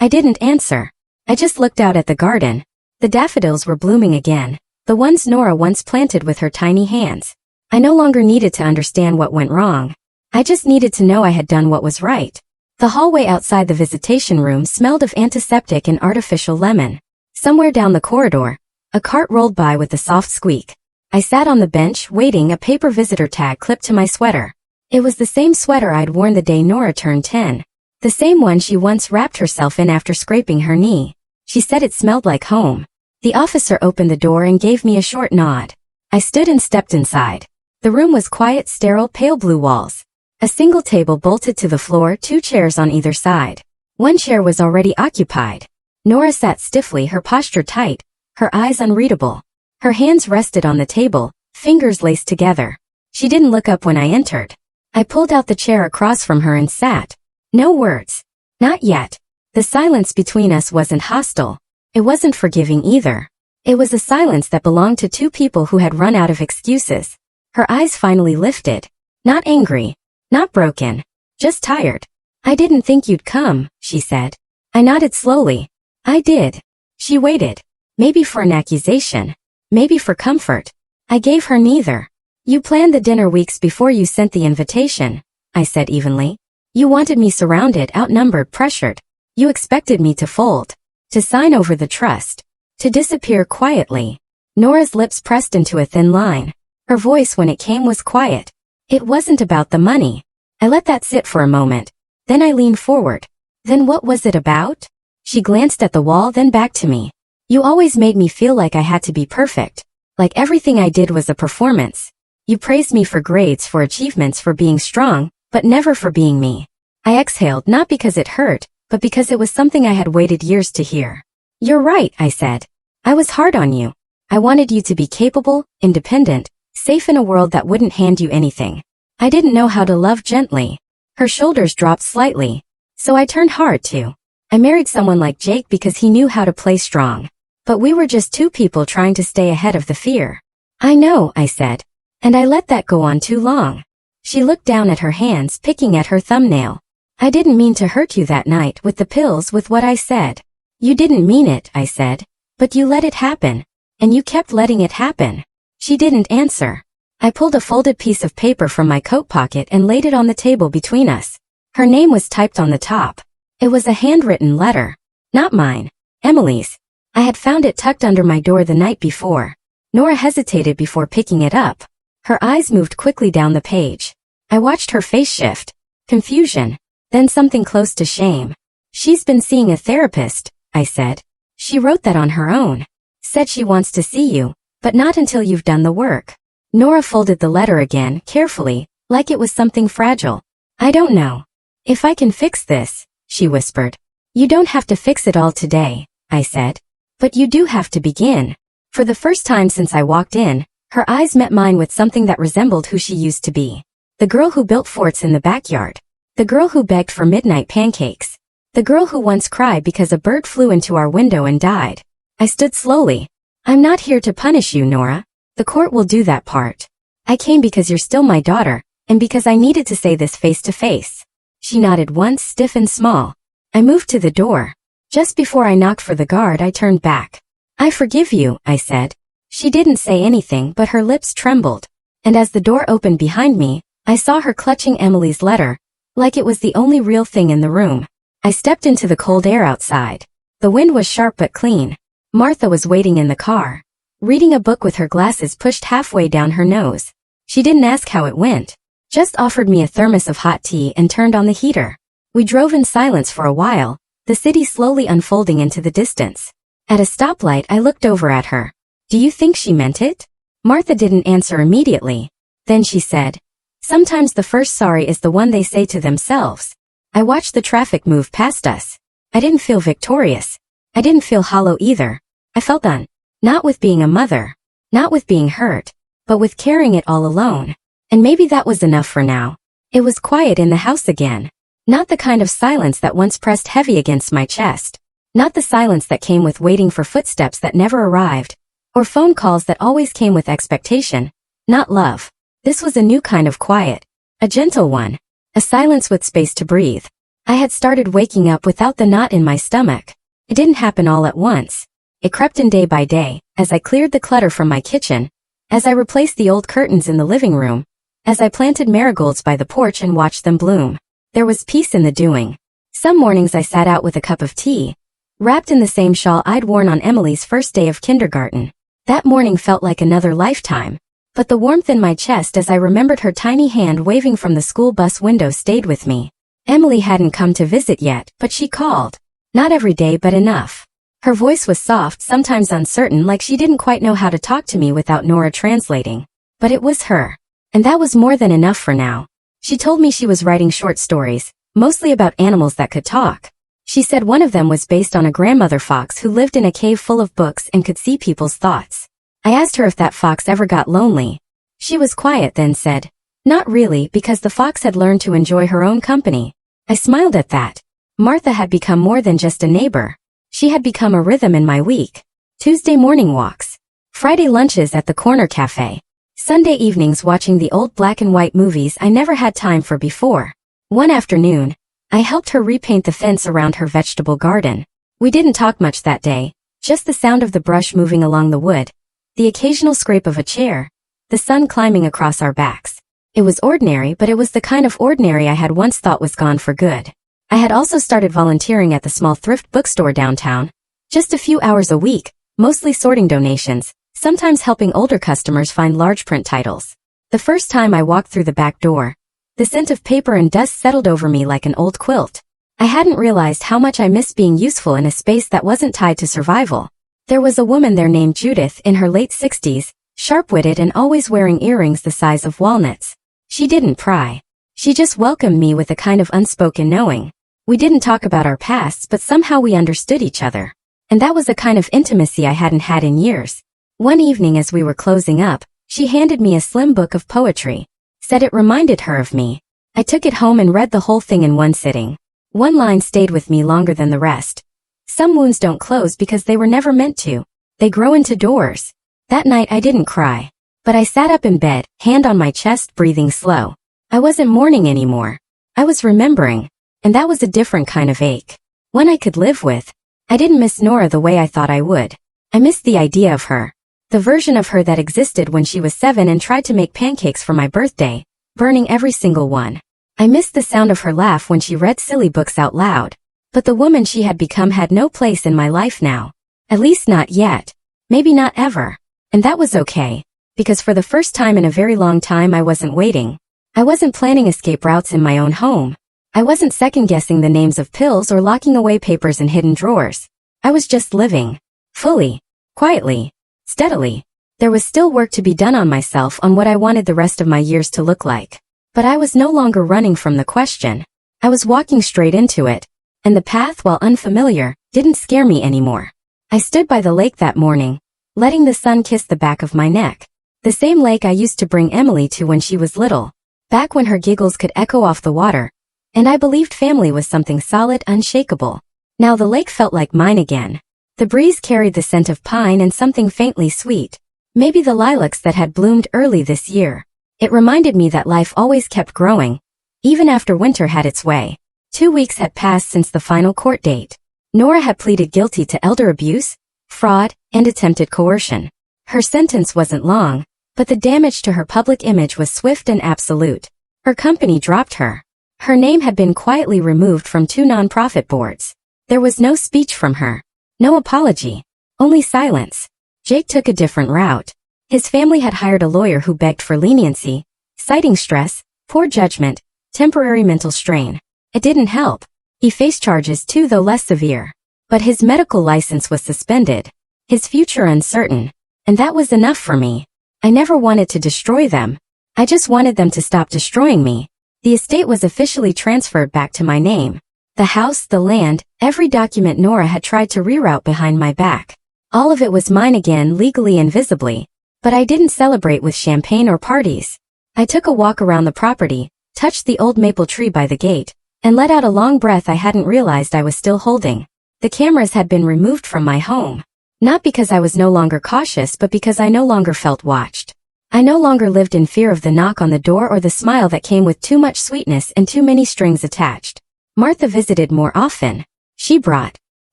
Speaker 1: I didn't answer. I just looked out at the garden. The daffodils were blooming again, the ones Nora once planted with her tiny hands. I no longer needed to understand what went wrong. I just needed to know I had done what was right. The hallway outside the visitation room smelled of antiseptic and artificial lemon. Somewhere down the corridor, a cart rolled by with a soft squeak. I sat on the bench, waiting, a paper visitor tag clipped to my sweater. It was the same sweater I'd worn the day Nora turned 10. The same one she once wrapped herself in after scraping her knee. She said it smelled like home. The officer opened the door and gave me a short nod. I stood and stepped inside. The room was quiet, sterile, pale blue walls. A single table bolted to the floor, 2 chairs on either side. One chair was already occupied. Nora sat stiffly, her posture tight, her eyes unreadable. Her hands rested on the table, fingers laced together. She didn't look up when I entered. I pulled out the chair across from her and sat. No words. Not yet. The silence between us wasn't hostile. It wasn't forgiving either. It was a silence that belonged to two people who had run out of excuses. Her eyes finally lifted. Not angry. Not broken. Just tired. I didn't think you'd come, she said. I nodded slowly. I did. She waited. Maybe for an accusation. Maybe for comfort. I gave her neither. You planned the dinner weeks before you sent the invitation, I said evenly. You wanted me surrounded, outnumbered, pressured. You expected me to fold. To sign over the trust. To disappear quietly. Nora's lips pressed into a thin line. Her voice when it came was quiet. It wasn't about the money. I let that sit for a moment. Then I leaned forward. Then what was it about? She glanced at the wall, then back to me. You always made me feel like I had to be perfect. Like everything I did was a performance. You praised me for grades, for achievements, for being strong, but never for being me. I exhaled, not because it hurt, but because it was something I had waited years to hear. You're right, I said. I was hard on you. I wanted you to be capable, independent, safe in a world that wouldn't hand you anything. I didn't know how to love gently. Her shoulders dropped slightly. So I turned hard too. I married someone like Jake because he knew how to play strong. But we were just two people trying to stay ahead of the fear. I know, I said. And I let that go on too long. She looked down at her hands, picking at her thumbnail. I didn't mean to hurt you that night with the pills, with what I said. You didn't mean it, I said. But you let it happen. And you kept letting it happen. She didn't answer. I pulled a folded piece of paper from my coat pocket and laid it on the table between us. Her name was typed on the top. It was a handwritten letter. Not mine. Emily's. I had found it tucked under my door the night before. Nora hesitated before picking it up. Her eyes moved quickly down the page. I watched her face shift. Confusion. Then something close to shame. She's been seeing a therapist, I said. She wrote that on her own. Said she wants to see you, but not until you've done the work. Nora folded the letter again, carefully, like it was something fragile. I don't know. If I can fix this, she whispered. You don't have to fix it all today, I said. But you do have to begin. For the first time since I walked in, her eyes met mine with something that resembled who she used to be. The girl who built forts in the backyard. The girl who begged for midnight pancakes. The girl who once cried because a bird flew into our window and died. I stood slowly. I'm not here to punish you, Nora. The court will do that part. I came because you're still my daughter, and because I needed to say this face to face. She nodded once, stiff and small. I moved to the door. Just before I knocked for the guard, I turned back. I forgive you, I said. She didn't say anything, but her lips trembled. And as the door opened behind me, I saw her clutching Emily's letter, like it was the only real thing in the room. I stepped into the cold air outside. The wind was sharp but clean. Martha was waiting in the car, reading a book with her glasses pushed halfway down her nose. She didn't ask how it went, just offered me a thermos of hot tea and turned on the heater. We drove in silence for a while, the city slowly unfolding into the distance. At a stoplight, I looked over at her. Do you think she meant it? Martha didn't answer immediately. Then she said, sometimes the first sorry is the one they say to themselves. I watched the traffic move past us. I didn't feel victorious. I didn't feel hollow either. I felt done. Not with being a mother. Not with being hurt. But with carrying it all alone. And maybe that was enough for now. It was quiet in the house again. Not the kind of silence that once pressed heavy against my chest. Not the silence that came with waiting for footsteps that never arrived. Or phone calls that always came with expectation. Not love. This was a new kind of quiet. A gentle one. A silence with space to breathe. I had started waking up without the knot in my stomach. It didn't happen all at once. It crept in day by day, as I cleared the clutter from my kitchen, as I replaced the old curtains in the living room, as I planted marigolds by the porch and watched them bloom. There was peace in the doing. Some mornings I sat out with a cup of tea, wrapped in the same shawl I'd worn on Emily's first day of kindergarten. That morning felt like another lifetime. But the warmth in my chest as I remembered her tiny hand waving from the school bus window stayed with me. Emily hadn't come to visit yet, but she called. Not every day, but enough. Her voice was soft, sometimes uncertain, like she didn't quite know how to talk to me without Nora translating. But it was her. And that was more than enough for now. She told me she was writing short stories, mostly about animals that could talk. She said one of them was based on a grandmother fox who lived in a cave full of books and could see people's thoughts. I asked her if that fox ever got lonely. She was quiet, then said, "Not really, because the fox had learned to enjoy her own company." I smiled at that. Martha had become more than just a neighbor. She had become a rhythm in my week. Tuesday morning walks. Friday lunches at the corner cafe. Sunday evenings watching the old black and white movies I never had time for before. One afternoon, I helped her repaint the fence around her vegetable garden. We didn't talk much that day, just the sound of the brush moving along the wood, the occasional scrape of a chair, the sun climbing across our backs. It was ordinary, but it was the kind of ordinary I had once thought was gone for good. I had also started volunteering at the small thrift bookstore downtown, just a few hours a week, mostly sorting donations, sometimes helping older customers find large print titles. The first time I walked through the back door, the scent of paper and dust settled over me like an old quilt. I hadn't realized how much I missed being useful in a space that wasn't tied to survival. There was a woman there named Judith in her late 60s, sharp-witted and always wearing earrings the size of walnuts. She didn't pry. She just welcomed me with a kind of unspoken knowing. We didn't talk about our pasts, but somehow we understood each other. And that was a kind of intimacy I hadn't had in years. One evening as we were closing up, she handed me a slim book of poetry. Said it reminded her of me. I took it home and read the whole thing in one sitting. One line stayed with me longer than the rest. Some wounds don't close because they were never meant to. They grow into doors. That night I didn't cry. But I sat up in bed, hand on my chest, breathing slow. I wasn't mourning anymore. I was remembering. And that was a different kind of ache. One I could live with. I didn't miss Nora the way I thought I would. I missed the idea of her. The version of her that existed when she was 7 and tried to make pancakes for my birthday, burning every single one. I missed the sound of her laugh when she read silly books out loud. But the woman she had become had no place in my life now. At least not yet. Maybe not ever. And that was okay. Because for the first time in a very long time I wasn't waiting. I wasn't planning escape routes in my own home. I wasn't second-guessing the names of pills or locking away papers in hidden drawers. I was just living. Fully. Quietly. Steadily. There was still work to be done on myself, on what I wanted the rest of my years to look like. But I was no longer running from the question. I was walking straight into it. And the path, while unfamiliar, didn't scare me anymore. I stood by the lake that morning, letting the sun kiss the back of my neck. The same lake I used to bring Emily to when she was little. Back when her giggles could echo off the water. And I believed family was something solid, unshakable. Now the lake felt like mine again. The breeze carried the scent of pine and something faintly sweet. Maybe the lilacs that had bloomed early this year. It reminded me that life always kept growing, even after winter had its way. 2 weeks had passed since the final court date. Nora had pleaded guilty to elder abuse, fraud, and attempted coercion. Her sentence wasn't long, but the damage to her public image was swift and absolute. Her company dropped her. Her name had been quietly removed from 2 nonprofit boards. There was no speech from her. No apology. Only silence. Jake took a different route. His family had hired a lawyer who begged for leniency, citing stress, poor judgment, temporary mental strain. It didn't help. He faced charges too, though less severe. But his medical license was suspended. His future uncertain. And that was enough for me. I never wanted to destroy them. I just wanted them to stop destroying me. The estate was officially transferred back to my name. The house, the land, every document Nora had tried to reroute behind my back. All of it was mine again, legally and visibly. But I didn't celebrate with champagne or parties. I took a walk around the property, touched the old maple tree by the gate, and let out a long breath I hadn't realized I was still holding. The cameras had been removed from my home. Not because I was no longer cautious, but because I no longer felt watched. I no longer lived in fear of the knock on the door or the smile that came with too much sweetness and too many strings attached. Martha visited more often. She brought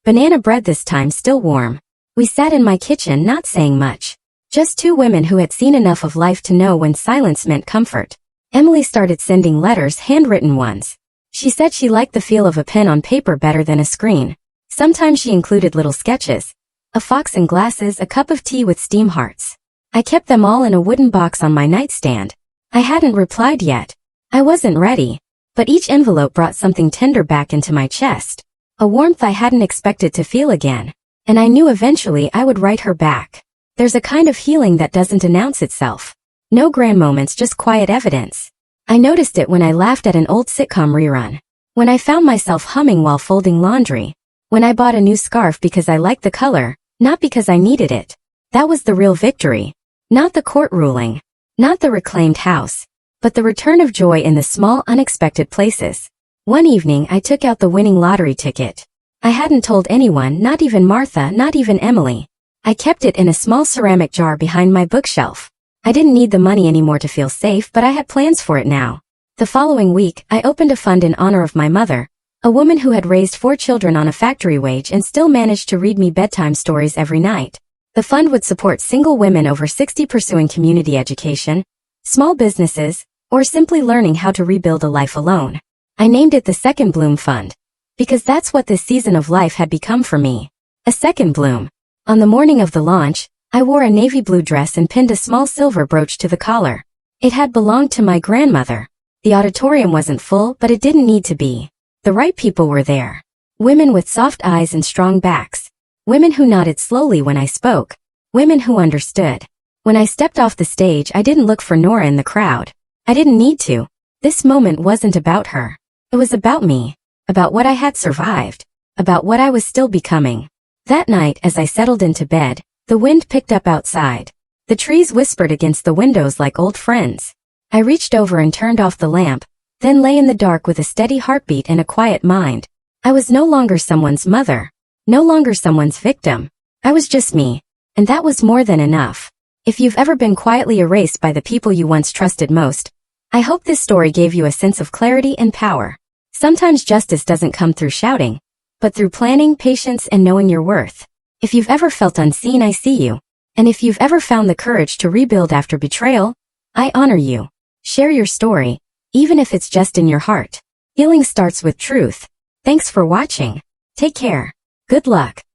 Speaker 1: banana bread, this time still warm. We sat in my kitchen, not saying much. Just 2 women who had seen enough of life to know when silence meant comfort. Emily started sending letters, handwritten ones. She said she liked the feel of a pen on paper better than a screen. Sometimes she included little sketches. A fox and glasses, a cup of tea with steam hearts. I kept them all in a wooden box on my nightstand. I hadn't replied yet. I wasn't ready. But each envelope brought something tender back into my chest. A warmth I hadn't expected to feel again. And I knew eventually I would write her back. There's a kind of healing that doesn't announce itself. No grand moments, just quiet evidence. I noticed it when I laughed at an old sitcom rerun. When I found myself humming while folding laundry. When I bought a new scarf because I liked the color, not because I needed it. That was the real victory. Not the court ruling. Not the reclaimed house. But the return of joy in the small, unexpected places. One evening I took out the winning lottery ticket. I hadn't told anyone, not even Martha, not even Emily. I kept it in a small ceramic jar behind my bookshelf. I didn't need the money anymore to feel safe, but I had plans for it now. The following week, I opened a fund in honor of my mother, a woman who had raised 4 children on a factory wage and still managed to read me bedtime stories every night. The fund would support single women over 60 pursuing community education, small businesses, or simply learning how to rebuild a life alone. I named it the Second Bloom Fund, because that's what this season of life had become for me. A second bloom. On the morning of the launch, I wore a navy blue dress and pinned a small silver brooch to the collar. It had belonged to my grandmother. The auditorium wasn't full, but it didn't need to be. The right people were there. Women with soft eyes and strong backs. Women who nodded slowly when I spoke. Women who understood. When I stepped off the stage, I didn't look for Nora in the crowd. I didn't need to. This moment wasn't about her. It was about me. About what I had survived. About what I was still becoming. That night, as I settled into bed, the wind picked up outside. The trees whispered against the windows like old friends. I reached over and turned off the lamp, then lay in the dark with a steady heartbeat and a quiet mind. I was no longer someone's mother. No longer someone's victim. I was just me. And that was more than enough. If you've ever been quietly erased by the people you once trusted most, I hope this story gave you a sense of clarity and power. Sometimes justice doesn't come through shouting, but through planning, patience, and knowing your worth. If you've ever felt unseen, I see you. And if you've ever found the courage to rebuild after betrayal, I honor you. Share your story, even if it's just in your heart. Healing starts with truth. Thanks for watching. Take care. Good luck.